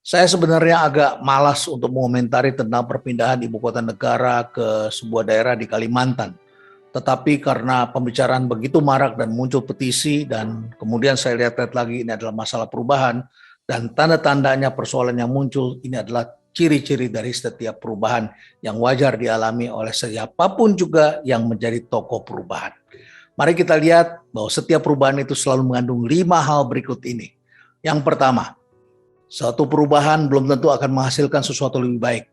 Saya sebenarnya agak malas untuk mengomentari tentang perpindahan ibu kota negara ke sebuah daerah di Kalimantan. Tetapi karena pembicaraan begitu marak dan muncul petisi dan kemudian saya lihat lagi ini adalah masalah perubahan dan tanda-tandanya persoalan yang muncul ini adalah ciri-ciri dari setiap perubahan yang wajar dialami oleh siapapun juga yang menjadi tokoh perubahan. Mari kita lihat bahwa setiap perubahan itu selalu mengandung 5 hal berikut ini. Yang pertama, suatu perubahan belum tentu akan menghasilkan sesuatu lebih baik.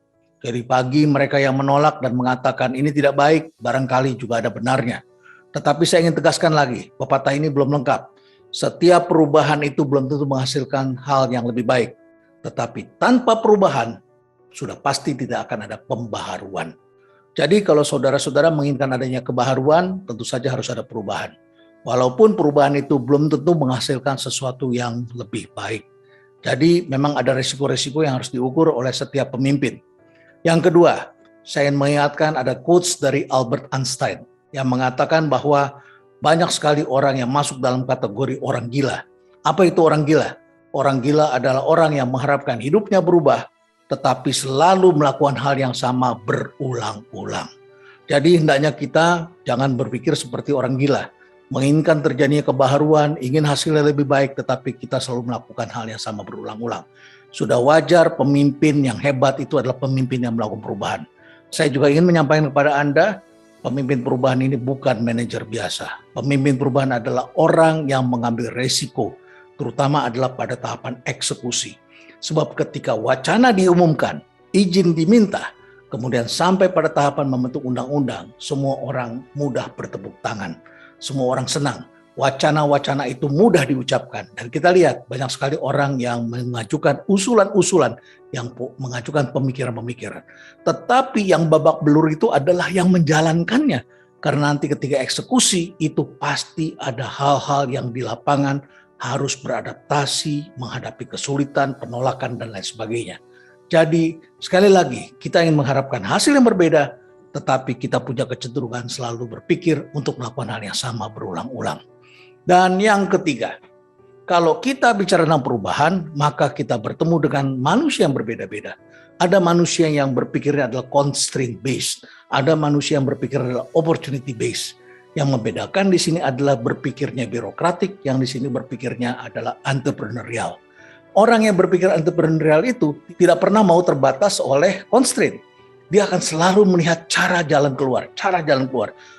Dari pagi mereka yang menolak dan mengatakan ini tidak baik, barangkali juga ada benarnya. Tetapi saya ingin tegaskan lagi, pepatah ini belum lengkap. Setiap perubahan itu belum tentu menghasilkan hal yang lebih baik. Tetapi tanpa perubahan, sudah pasti tidak akan ada pembaharuan. Jadi kalau saudara-saudara menginginkan adanya kebaharuan, tentu saja harus ada perubahan. Walaupun perubahan itu belum tentu menghasilkan sesuatu yang lebih baik. Jadi memang ada risiko-risiko yang harus diukur oleh setiap pemimpin. Yang kedua, saya ingin mengingatkan ada quotes dari Albert Einstein yang mengatakan bahwa banyak sekali orang yang masuk dalam kategori orang gila. Apa itu orang gila? Orang gila adalah orang yang mengharapkan hidupnya berubah, tetapi selalu melakukan hal yang sama berulang-ulang. Jadi hendaknya kita jangan berpikir seperti orang gila. Menginginkan terjadinya kebaharuan, ingin hasilnya lebih baik, tetapi kita selalu melakukan hal yang sama berulang-ulang. Sudah wajar pemimpin yang hebat itu adalah pemimpin yang melakukan perubahan. Saya juga ingin menyampaikan kepada Anda, pemimpin perubahan ini bukan manajer biasa. Pemimpin perubahan adalah orang yang mengambil resiko, terutama adalah pada tahapan eksekusi. Sebab ketika wacana diumumkan, izin diminta, kemudian sampai pada tahapan membentuk undang-undang, semua orang mudah bertepuk tangan. Semua orang senang, wacana-wacana itu mudah diucapkan. Dan kita lihat banyak sekali orang yang mengajukan usulan-usulan, yang mengajukan pemikiran-pemikiran. Tetapi yang babak belur itu adalah yang menjalankannya. Karena nanti ketika eksekusi itu pasti ada hal-hal yang di lapangan harus beradaptasi, menghadapi kesulitan, penolakan, dan lain sebagainya. Jadi sekali lagi kita ingin mengharapkan hasil yang berbeda, tetapi kita punya kecenderungan selalu berpikir untuk melakukan hal yang sama berulang-ulang. Dan yang ketiga, kalau kita bicara tentang perubahan, maka kita bertemu dengan manusia yang berbeda-beda. Ada manusia yang berpikirnya adalah constraint based, ada manusia yang berpikir adalah opportunity based. Yang membedakan di sini adalah berpikirnya birokratik, yang di sini berpikirnya adalah entrepreneurial. Orang yang berpikir entrepreneurial itu tidak pernah mau terbatas oleh constraint. Dia akan selalu melihat cara jalan keluar.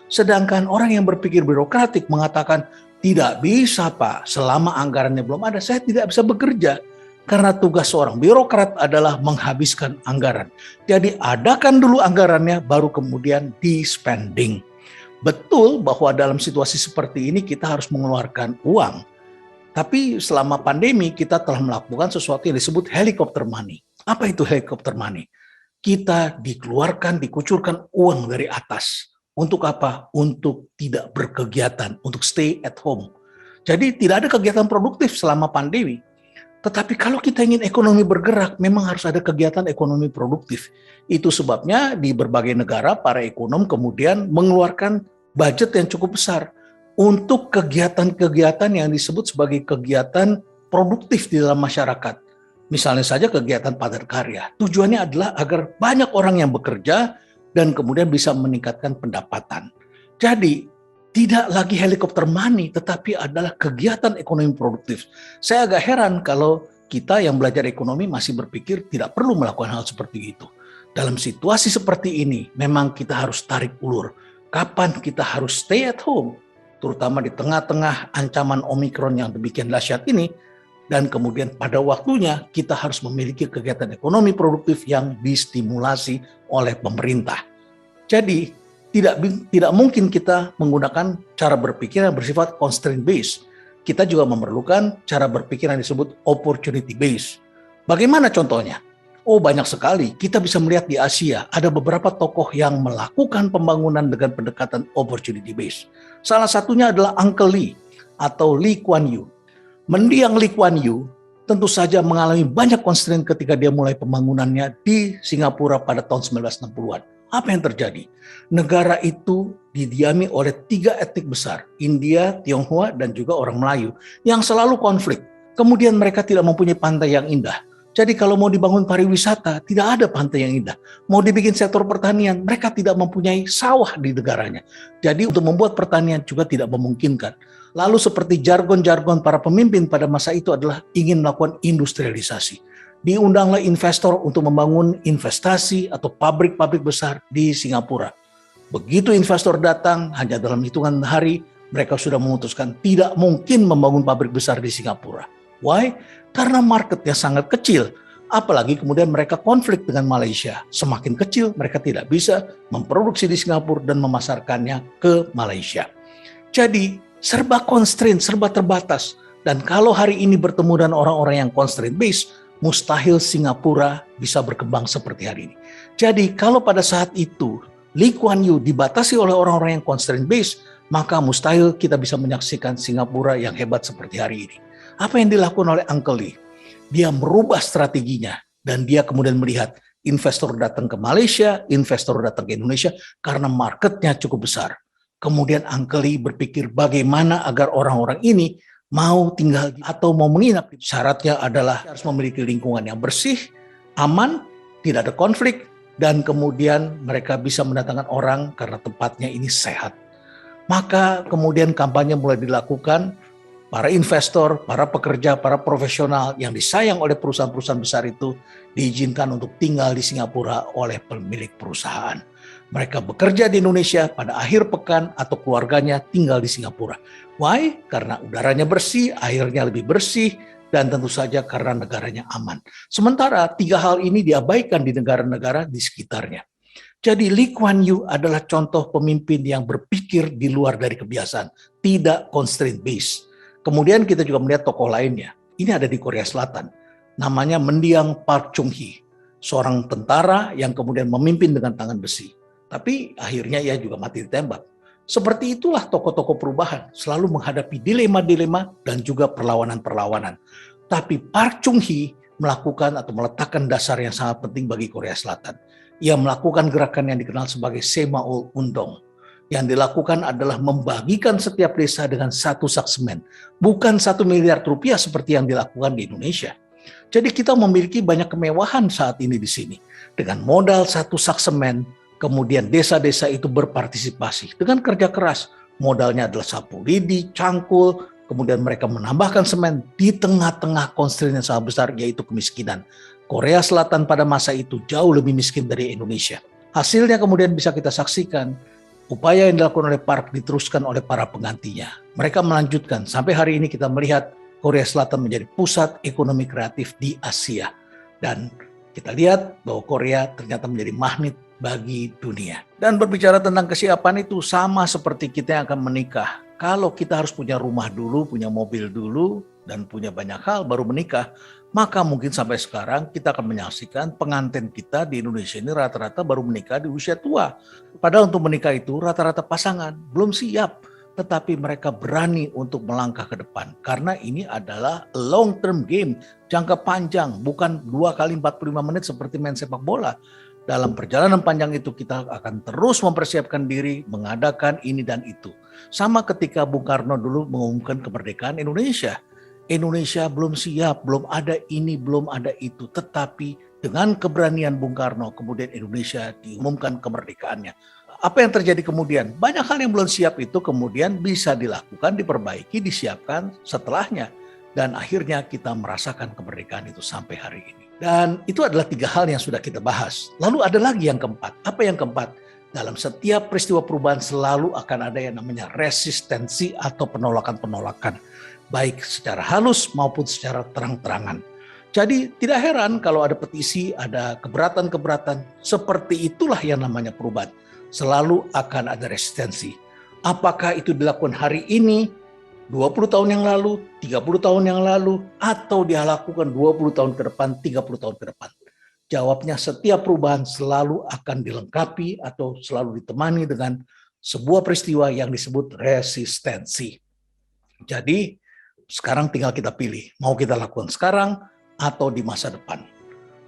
Sedangkan orang yang berpikir birokratik mengatakan, tidak bisa Pak, selama anggarannya belum ada, saya tidak bisa bekerja. Karena tugas seorang birokrat adalah menghabiskan anggaran. Jadi adakan dulu anggarannya, baru kemudian di-spending. Betul bahwa dalam situasi seperti ini kita harus mengeluarkan uang. Tapi selama pandemi kita telah melakukan sesuatu yang disebut helicopter money. Apa itu helicopter money? Kita dikeluarkan, dikucurkan uang dari atas. Untuk apa? Untuk tidak berkegiatan, untuk stay at home. Jadi tidak ada kegiatan produktif selama pandemi. Tetapi kalau kita ingin ekonomi bergerak, memang harus ada kegiatan ekonomi produktif. Itu sebabnya di berbagai negara para ekonom kemudian mengeluarkan budget yang cukup besar untuk kegiatan-kegiatan yang disebut sebagai kegiatan produktif di dalam masyarakat. Misalnya saja kegiatan padat karya. Tujuannya adalah agar banyak orang yang bekerja dan kemudian bisa meningkatkan pendapatan. Jadi tidak lagi helikopter money, tetapi adalah kegiatan ekonomi produktif. Saya agak heran kalau kita yang belajar ekonomi masih berpikir tidak perlu melakukan hal seperti itu. Dalam situasi seperti ini, memang kita harus tarik ulur. Kapan kita harus stay at home? Terutama di tengah-tengah ancaman Omikron yang demikian dahsyat ini. Dan kemudian pada waktunya kita harus memiliki kegiatan ekonomi produktif yang distimulasi oleh pemerintah. Jadi tidak mungkin kita menggunakan cara berpikir yang bersifat constraint based. Kita juga memerlukan cara berpikir yang disebut opportunity based. Bagaimana contohnya? Oh, banyak sekali. Kita bisa melihat di Asia ada beberapa tokoh yang melakukan pembangunan dengan pendekatan opportunity based. Salah satunya adalah Uncle Lee atau Lee Kuan Yew. Mendiang Lee Kuan Yew tentu saja mengalami banyak constraint ketika dia mulai pembangunannya di Singapura pada tahun 1960-an. Apa yang terjadi? Negara itu didiami oleh 3 etnik besar, India, Tionghoa, dan juga orang Melayu, yang selalu konflik. Kemudian mereka tidak mempunyai pantai yang indah. Jadi kalau mau dibangun pariwisata, tidak ada pantai yang indah. Mau dibikin sektor pertanian, mereka tidak mempunyai sawah di negaranya. Jadi untuk membuat pertanian juga tidak memungkinkan. Lalu seperti jargon-jargon para pemimpin pada masa itu adalah ingin melakukan industrialisasi. Diundanglah investor untuk membangun investasi atau pabrik-pabrik besar di Singapura. Begitu investor datang, hanya dalam hitungan hari, mereka sudah memutuskan tidak mungkin membangun pabrik besar di Singapura. Why? Karena marketnya sangat kecil. Apalagi kemudian mereka konflik dengan Malaysia. Semakin kecil, mereka tidak bisa memproduksi di Singapura dan memasarkannya ke Malaysia. Jadi, serba constraint, serba terbatas. Dan kalau hari ini bertemu dengan orang-orang yang constraint based, mustahil Singapura bisa berkembang seperti hari ini. Jadi, kalau pada saat itu Lee Kuan Yew dibatasi oleh orang-orang yang constraint based, maka mustahil kita bisa menyaksikan Singapura yang hebat seperti hari ini. Apa yang dilakukan oleh Uncle Lee? Dia merubah strateginya dan dia kemudian melihat investor datang ke Malaysia, investor datang ke Indonesia karena marketnya cukup besar. Kemudian Uncle Lee berpikir bagaimana agar orang-orang ini mau tinggal atau mau menginap. Syaratnya adalah harus memiliki lingkungan yang bersih, aman, tidak ada konflik, dan kemudian mereka bisa mendatangkan orang karena tempatnya ini sehat. Maka kemudian kampanye mulai dilakukan. Para investor, para pekerja, para profesional yang disayang oleh perusahaan-perusahaan besar itu diizinkan untuk tinggal di Singapura oleh pemilik perusahaan. Mereka bekerja di Indonesia pada akhir pekan atau keluarganya tinggal di Singapura. Why? Karena udaranya bersih, airnya lebih bersih, dan tentu saja karena negaranya aman. Sementara 3 hal ini diabaikan di negara-negara di sekitarnya. Jadi Lee Kuan Yew adalah contoh pemimpin yang berpikir di luar dari kebiasaan, tidak constraint based. Kemudian kita juga melihat tokoh lainnya. Ini ada di Korea Selatan. Namanya Mendiang Park Chung-hee. Seorang tentara yang kemudian memimpin dengan tangan besi. Tapi akhirnya ia juga mati ditembak. Seperti itulah tokoh-tokoh perubahan. Selalu menghadapi dilema-dilema dan juga perlawanan-perlawanan. Tapi Park Chung-hee melakukan atau meletakkan dasar yang sangat penting bagi Korea Selatan. Ia melakukan gerakan yang dikenal sebagai Semaul Undong. Yang dilakukan adalah membagikan setiap desa dengan 1 sak semen. Bukan 1 miliar rupiah seperti yang dilakukan di Indonesia. Jadi kita memiliki banyak kemewahan saat ini di sini. Dengan modal 1 sak semen, kemudian desa-desa itu berpartisipasi. Dengan kerja keras, modalnya adalah sapu lidi, cangkul, kemudian mereka menambahkan semen di tengah-tengah constraint yang sangat besar, yaitu kemiskinan. Korea Selatan pada masa itu jauh lebih miskin dari Indonesia. Hasilnya kemudian bisa kita saksikan. Upaya yang dilakukan oleh Park diteruskan oleh para penggantinya. Mereka melanjutkan sampai hari ini kita melihat Korea Selatan menjadi pusat ekonomi kreatif di Asia. Dan kita lihat bahwa Korea ternyata menjadi magnet bagi dunia. Dan berbicara tentang kesiapan itu sama seperti kita yang akan menikah. Kalau kita harus punya rumah dulu, punya mobil dulu, dan punya banyak hal baru menikah, maka mungkin sampai sekarang kita akan menyaksikan pengantin kita di Indonesia ini rata-rata baru menikah di usia tua. Padahal untuk menikah itu rata-rata pasangan belum siap, tetapi mereka berani untuk melangkah ke depan. Karena ini adalah long term game, jangka panjang, bukan 2 kali 45 menit seperti main sepak bola. Dalam perjalanan panjang itu kita akan terus mempersiapkan diri, mengadakan ini dan itu. Sama ketika Bung Karno dulu mengumumkan kemerdekaan Indonesia. Indonesia belum siap, belum ada ini, belum ada itu. Tetapi dengan keberanian Bung Karno, kemudian Indonesia diumumkan kemerdekaannya. Apa yang terjadi kemudian? Banyak hal yang belum siap itu kemudian bisa dilakukan, diperbaiki, disiapkan setelahnya. Dan akhirnya kita merasakan kemerdekaan itu sampai hari ini. Dan itu adalah 3 hal yang sudah kita bahas. Lalu ada lagi yang keempat. Apa yang keempat? Dalam setiap peristiwa perubahan selalu akan ada yang namanya resistensi atau penolakan-penolakan. Baik secara halus maupun secara terang-terangan. Jadi tidak heran kalau ada petisi, ada keberatan-keberatan. Seperti itulah yang namanya perubahan. Selalu akan ada resistensi. Apakah itu dilakukan hari ini, 20 tahun yang lalu, 30 tahun yang lalu, atau dia lakukan 20 tahun ke depan, 30 tahun ke depan? Jawabnya setiap perubahan selalu akan dilengkapi atau selalu ditemani dengan sebuah peristiwa yang disebut resistensi. Jadi sekarang tinggal kita pilih, mau kita lakukan sekarang atau di masa depan.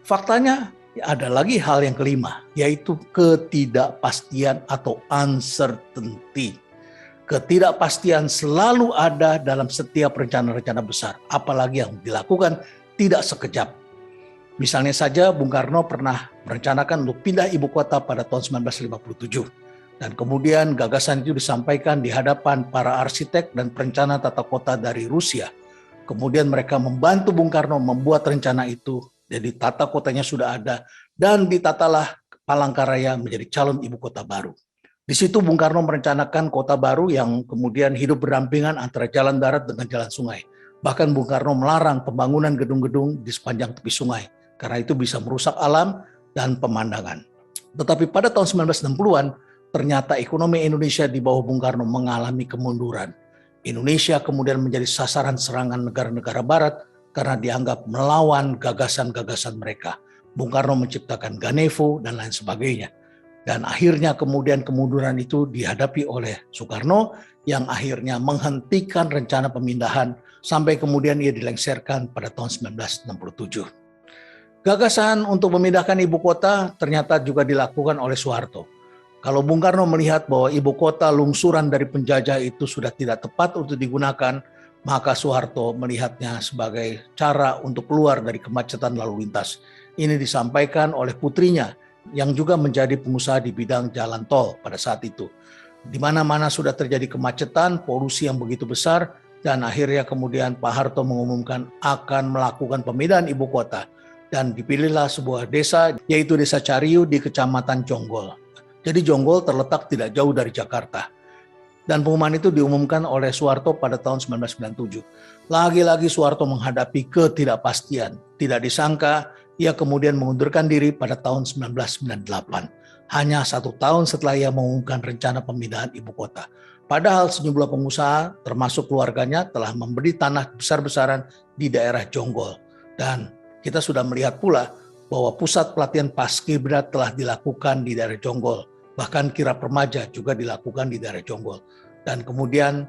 Faktanya ada lagi hal yang kelima, yaitu ketidakpastian atau uncertainty. Ketidakpastian selalu ada dalam setiap rencana-rencana besar, apalagi yang dilakukan tidak sekejap. Misalnya saja Bung Karno pernah merencanakan untuk pindah ibu kota pada tahun 1957. Dan kemudian gagasan itu disampaikan di hadapan para arsitek dan perencana tata kota dari Rusia. Kemudian mereka membantu Bung Karno membuat rencana itu, jadi tata kotanya sudah ada, dan ditatalah Palangkaraya menjadi calon ibu kota baru. Di situ Bung Karno merencanakan kota baru yang kemudian hidup berdampingan antara jalan darat dengan jalan sungai. Bahkan Bung Karno melarang pembangunan gedung-gedung di sepanjang tepi sungai, karena itu bisa merusak alam dan pemandangan. Tetapi pada tahun 1960-an, ternyata ekonomi Indonesia di bawah Bung Karno mengalami kemunduran. Indonesia kemudian menjadi sasaran serangan negara-negara barat karena dianggap melawan gagasan-gagasan mereka. Bung Karno menciptakan Ganevo dan lain sebagainya. Dan akhirnya kemudian kemunduran itu dihadapi oleh Soekarno yang akhirnya menghentikan rencana pemindahan sampai kemudian ia dilengsarkan pada tahun 1967. Gagasan untuk memindahkan ibu kota ternyata juga dilakukan oleh Soeharto. Kalau Bung Karno melihat bahwa ibu kota lungsuran dari penjajah itu sudah tidak tepat untuk digunakan, maka Soeharto melihatnya sebagai cara untuk keluar dari kemacetan lalu lintas. Ini disampaikan oleh putrinya yang juga menjadi pengusaha di bidang jalan tol pada saat itu. Di mana-mana sudah terjadi kemacetan, polusi yang begitu besar, dan akhirnya kemudian Pak Harto mengumumkan akan melakukan pemindahan ibu kota. Dan dipilihlah sebuah desa, yaitu Desa Cariu di Kecamatan Jonggol. Jadi Jonggol terletak tidak jauh dari Jakarta. Dan pengumuman itu diumumkan oleh Soeharto pada tahun 1997. Lagi-lagi Soeharto menghadapi ketidakpastian. Tidak disangka, ia kemudian mengundurkan diri pada tahun 1998. Hanya 1 tahun setelah ia mengumumkan rencana pemindahan ibu kota. Padahal sejumlah pengusaha, termasuk keluarganya, telah membeli tanah besar-besaran di daerah Jonggol. Dan kita sudah melihat pula bahwa pusat pelatihan Paskibra telah dilakukan di daerah Jonggol. Bahkan kirap remaja juga dilakukan di daerah Jonggol. Dan kemudian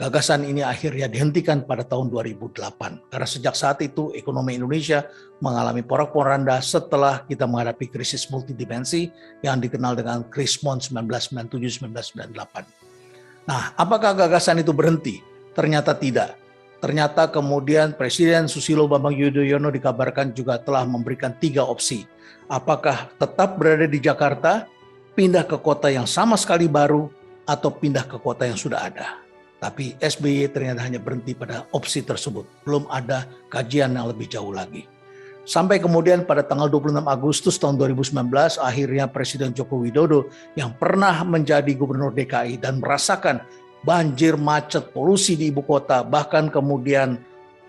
gagasan ini akhirnya dihentikan pada tahun 2008. Karena sejak saat itu ekonomi Indonesia mengalami porak-poranda setelah kita menghadapi krisis multidimensi yang dikenal dengan Krismon 1997-1998. Nah, apakah gagasan itu berhenti? Ternyata tidak. Ternyata kemudian Presiden Susilo Bambang Yudhoyono dikabarkan juga telah memberikan 3 opsi. Apakah tetap berada di Jakarta, pindah ke kota yang sama sekali baru, atau pindah ke kota yang sudah ada. Tapi SBY ternyata hanya berhenti pada opsi tersebut. Belum ada kajian yang lebih jauh lagi. Sampai kemudian pada tanggal 26 Agustus tahun 2019, akhirnya Presiden Joko Widodo yang pernah menjadi Gubernur DKI dan merasakan banjir, macet, polusi di ibu kota, bahkan kemudian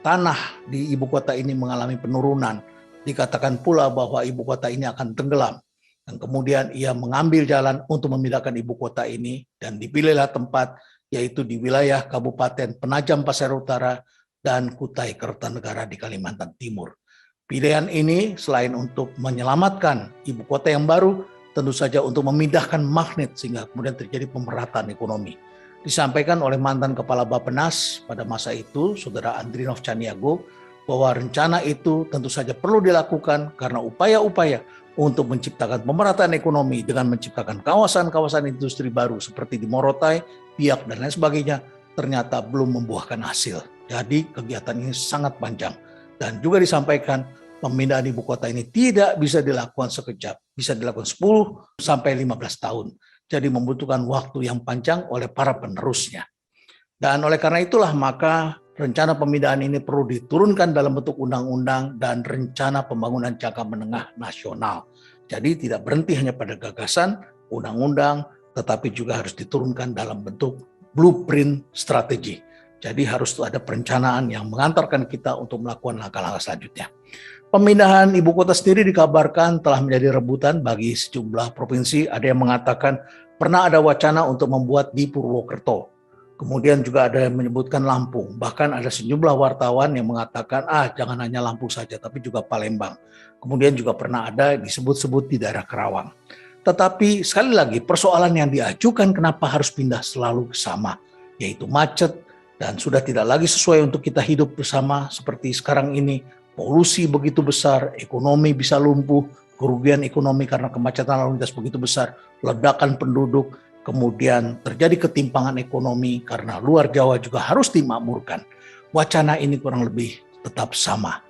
tanah di ibu kota ini mengalami penurunan. Dikatakan pula bahwa ibu kota ini akan tenggelam. Dan kemudian ia mengambil jalan untuk memindahkan ibu kota ini dan dipilihlah tempat yaitu di wilayah Kabupaten Penajam Pasir Utara dan Kutai Kertanegara di Kalimantan Timur. Pilihan ini selain untuk menyelamatkan ibu kota yang baru, tentu saja untuk memindahkan magnet sehingga kemudian terjadi pemerataan ekonomi. Disampaikan oleh mantan Kepala Bappenas pada masa itu, Saudara Andrinov Caniago, bahwa rencana itu tentu saja perlu dilakukan karena upaya-upaya untuk menciptakan pemerataan ekonomi dengan menciptakan kawasan-kawasan industri baru seperti di Morotai, Biak, dan lain sebagainya, ternyata belum membuahkan hasil. Jadi kegiatan ini sangat panjang. Dan juga disampaikan pemindahan ibu kota ini tidak bisa dilakukan sekejap, bisa dilakukan 10 sampai 15 tahun. Jadi membutuhkan waktu yang panjang oleh para penerusnya. Dan oleh karena itulah maka rencana pemindahan ini perlu diturunkan dalam bentuk undang-undang dan rencana pembangunan jangka menengah nasional. Jadi tidak berhenti hanya pada gagasan, undang-undang, tetapi juga harus diturunkan dalam bentuk blueprint strategi. Jadi harus ada perencanaan yang mengantarkan kita untuk melakukan langkah-langkah selanjutnya. Pemindahan ibu kota sendiri dikabarkan telah menjadi rebutan bagi sejumlah provinsi. Ada yang mengatakan pernah ada wacana untuk membuat di Purwokerto. Kemudian juga ada yang menyebutkan Lampung. Bahkan ada sejumlah wartawan yang mengatakan, jangan hanya Lampung saja, tapi juga Palembang. Kemudian juga pernah ada disebut-sebut di daerah Karawang. Tetapi sekali lagi persoalan yang diajukan kenapa harus pindah selalu sama, yaitu macet dan sudah tidak lagi sesuai untuk kita hidup bersama seperti sekarang ini. Polusi begitu besar, ekonomi bisa lumpuh, kerugian ekonomi karena kemacetan lalu lintas begitu besar, ledakan penduduk, kemudian terjadi ketimpangan ekonomi karena luar Jawa juga harus dimakmurkan. Wacana ini kurang lebih tetap sama.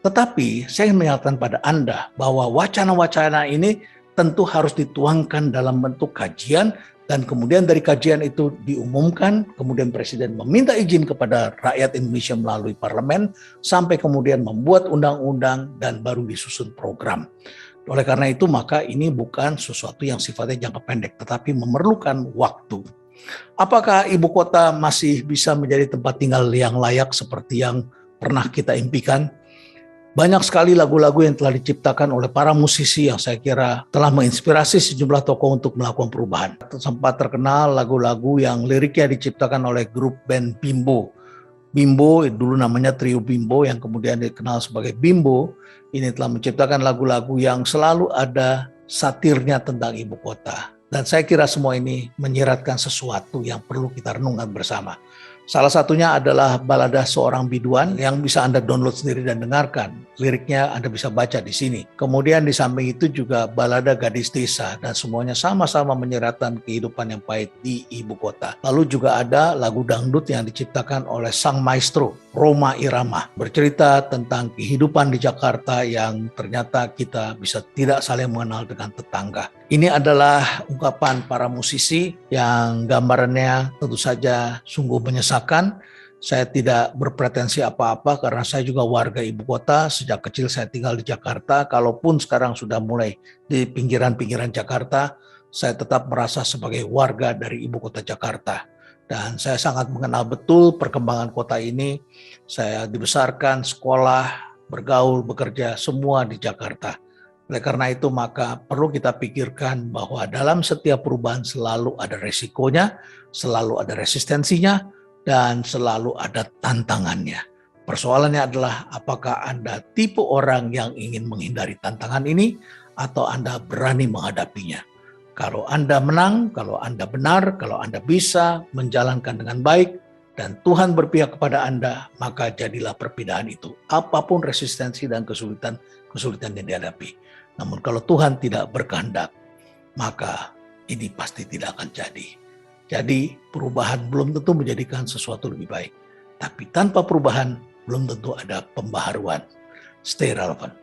Tetapi saya ingin mengingatkan pada Anda bahwa wacana-wacana ini tentu harus dituangkan dalam bentuk kajian, dan kemudian dari kajian itu diumumkan, kemudian Presiden meminta izin kepada rakyat Indonesia melalui parlemen, sampai kemudian membuat undang-undang dan baru disusun program. Oleh karena itu maka ini bukan sesuatu yang sifatnya jangka pendek, tetapi memerlukan waktu. Apakah ibu kota masih bisa menjadi tempat tinggal yang layak seperti yang pernah kita impikan? Banyak sekali lagu-lagu yang telah diciptakan oleh para musisi yang saya kira telah menginspirasi sejumlah tokoh untuk melakukan perubahan. Sempat terkenal lagu-lagu yang liriknya diciptakan oleh grup band Bimbo. Bimbo, dulu namanya Trio Bimbo yang kemudian dikenal sebagai Bimbo, ini telah menciptakan lagu-lagu yang selalu ada satirnya tentang ibu kota. Dan saya kira semua ini menyiratkan sesuatu yang perlu kita renungkan bersama. Salah satunya adalah balada Seorang Biduan yang bisa Anda download sendiri dan dengarkan. Liriknya Anda bisa baca di sini. Kemudian di samping itu juga balada Gadis Desa, dan semuanya sama-sama menyiratkan kehidupan yang pahit di ibu kota. Lalu juga ada lagu dangdut yang diciptakan oleh sang maestro Rhoma Irama, bercerita tentang kehidupan di Jakarta yang ternyata kita bisa tidak saling mengenal dengan tetangga. Ini adalah ungkapan para musisi yang gambarannya tentu saja sungguh menyesakan. Saya tidak berpretensi apa-apa karena saya juga warga ibu kota. Sejak kecil saya tinggal di Jakarta. Kalaupun sekarang sudah mulai di pinggiran-pinggiran Jakarta, saya tetap merasa sebagai warga dari ibu kota Jakarta. Dan saya sangat mengenal betul perkembangan kota ini. Saya dibesarkan, sekolah, bergaul, bekerja, semua di Jakarta. Oleh karena itu maka perlu kita pikirkan bahwa dalam setiap perubahan selalu ada resikonya, selalu ada resistensinya, dan selalu ada tantangannya. Persoalannya adalah apakah Anda tipe orang yang ingin menghindari tantangan ini atau Anda berani menghadapinya. Kalau Anda menang, kalau Anda benar, kalau Anda bisa menjalankan dengan baik, dan Tuhan berpihak kepada Anda, maka jadilah perpindahan itu. Apapun resistensi dan kesulitan yang dihadapi. Namun kalau Tuhan tidak berkehendak, maka ini pasti tidak akan jadi. Jadi perubahan belum tentu menjadikan sesuatu lebih baik. Tapi tanpa perubahan belum tentu ada pembaharuan. Stay relevant.